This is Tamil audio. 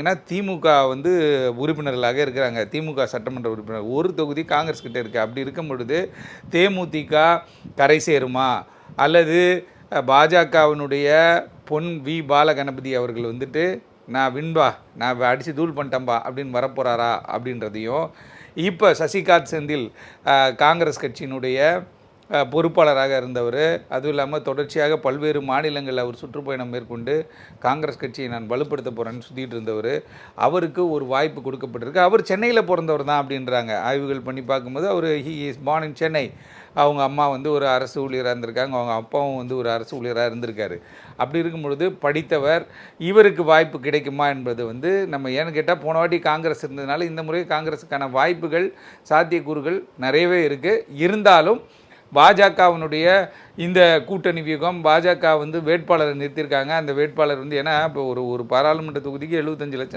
ஏன்னா திமுக வந்து உறுப்பினர்களாக இருக்கிறாங்க. திமுக சட்டமன்ற உறுப்பினர் ஒரு தொகுதி காங்கிரஸ் கிட்ட இருக்குது. அப்படி இருக்கும் பொழுது தேமுதிக கரை சேருமா அல்லது பாஜகவினுடைய பொன் வி பாலகணபதி அவர்கள் வந்துட்டு நான் வின்பா நான் அடித்து தூள் பண்ணிட்டேன்பா அப்படின்னு வரப்போகிறாரா அப்படின்றதையும், இப்போ சசிகாந்த் செந்தில் காங்கிரஸ் கட்சியினுடைய பொறுப்பாளராக இருந்தவர், அதுவும் இல்லாமல் தொடர்ச்சியாக பல்வேறு மாநிலங்களில் அவர் சுற்றுப்பயணம் மேற்கொண்டு காங்கிரஸ் கட்சியை நான் வலுப்படுத்த போகிறேன்னு சுற்றிட்டு இருந்தவர், அவருக்கு ஒரு வாய்ப்பு கொடுக்கப்பட்டிருக்கு. அவர் சென்னையில் பிறந்தவர் தான் அப்படின்றாங்க. ஆய்வுகள் பண்ணி பார்க்கும்போது அவர் he is born in Chennai. அவங்க அம்மா வந்து ஒரு அரசு ஊழியராக இருந்திருக்காங்க, அவங்க அப்பாவும் வந்து ஒரு அரசு ஊழியராக இருந்திருக்காரு. அப்படி இருக்கும் பொழுது படித்தவர், இவருக்கு வாய்ப்பு கிடைக்குமா என்பது வந்து நம்ம ஏன்னு கேட்டால் போன வாட்டி காங்கிரஸ் இருந்ததுனால இந்த முறை காங்கிரஸுக்கான வாய்ப்புகள் சாத்தியக்கூறுகள் நிறையவே இருக்குது. இருந்தாலும் பாஜகவினுடைய இந்த கூட்டணி வியூகம், பாஜக வந்து வேட்பாளரை நிறுத்தியிருக்காங்க. அந்த வேட்பாளர் வந்து ஏன்னா இப்போ ஒரு பாராளுமன்ற தொகுதிக்கு 75 லட்சம்